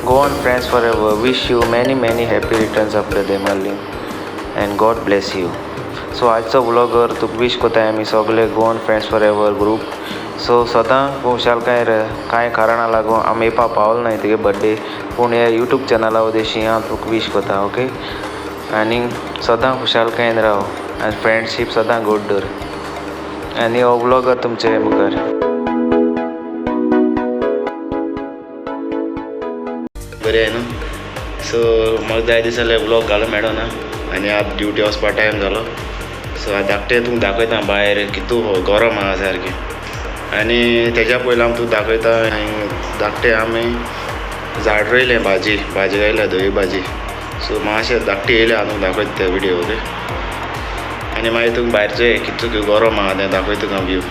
Go on friends forever. Wish you many many happy returns of the day Marlin and God bless you. So आजचो vlogger तुका wish कोताय आमी सगळे Goan friends for ever group. So सदां खुशाल कांय कारणां लागून आमी येवपा पावल नाय तुगे बड्डे पूण हे यूट्यूब चॅनला उदेशी हांव तुका विश कोता ओके. आनी सदां खुशालकायेन राव आनी फ्रेंडशीप सदां घट दवर. आनी हो व्लॉगर तुमचे मुखार. बरें न्हू. सो म्हाका जाय दिसले व्लॉग घालूंक मेळना आनी आतां ड्युटी वचपा टायम जालो. सो धाकटे तुमकां दाखयता भायर कितू गरम आहा सारकें. आनी तेज्या पयलीं हांव तुका दाखयता धाकटे आमी झाड रोयले भाजी गायल्या धवी भाजी. सो मातशें धाकटे येयले हांव तुका दाखयता ते विडियो ओके. आनी मागीर तुका भायरचो कितू गरम आहा तें दाखयता तुका व्यू.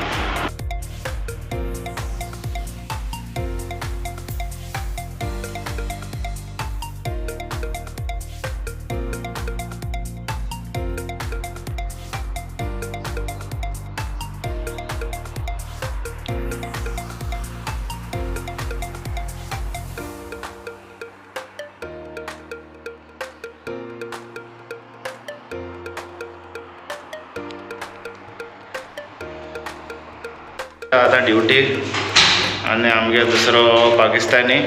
आतां ड्युटीक आनी आमगे दुसरो पाकिस्तानी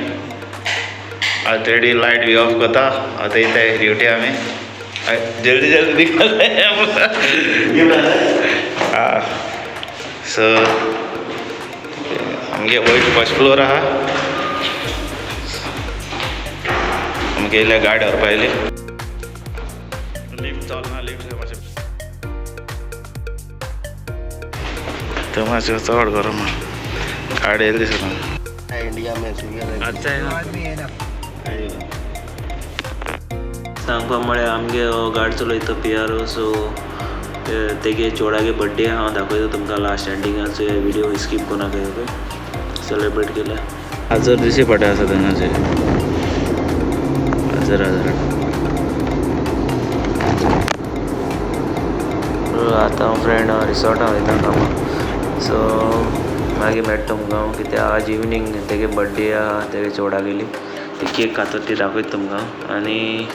ऑलरेडी लायट बी ऑफ कोता. आतां येताय ड्युटी आमी जल्दी जल्दी सो आमगे वयर फर्स्ट फ्लोर आहा. आमगे येयल्या गाडी व्हरपा येयली. लिफ्ट चलना लिफ्ट मातशें तो मातशें चड गरम गाडी येयली दिसता. इंडिया में सांगपा म्हळ्यार आमगे गाडी चलयता पियारो. सो तेगे चोडागे बड्डे हांव दाखयता तुमकां लास्ट एंडिंगाचो विडियो स्कीप कोनाका ओके. सेलेब्रेट केल्या हजार दिवची पडटा आसा तेन्नाचे हजार आतां हांव फ्रेंड रिसॉर्टां वयता कामाक. सो मागीर मेळटा तुमकां कित्याक आज इवनींग तेगे बड्डे आहा तेगे चोडा गेली ती केक खाता ती दाखयता तुमकां. आनी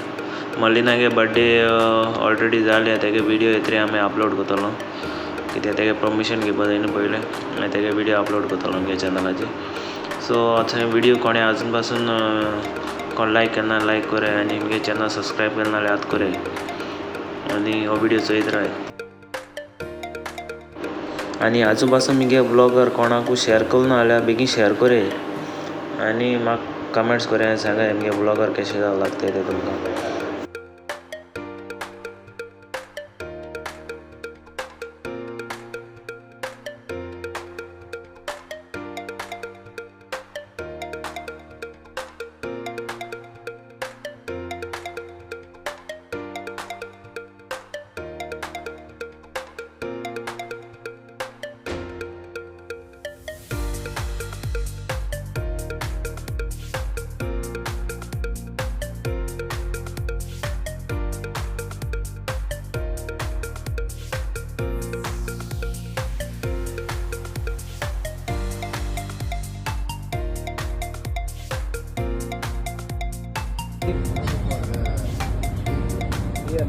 मल्लिनागे बड्डे ऑलरेडी जाले तेगे विडियो येतरी आमी अपलोड करतलो कित्याक तेगे परमिशन घेवपा जाय न्हू पयलें मागीर तेगे विडियो अपलोड करतलो आमगे चॅनलाचेर. सो आतां विडियो कोणें आजून पासून कोण लायक केन्ना लायक करे आनी आमगे चॅनल सबस्क्रायब केन्ना जाल्यार आतां करे आनी हो विडियो चोयत राय. आनी आजू पासून मुगे ब्लॉगर कोणाकूय शेअर करूं ना जाल्यार बेगीन शेअर करे आनी म्हाका कमेंट्स करे आनी सांगाय मुगे ब्लॉगर कशें जावं लागता ते तुमकां. Iya,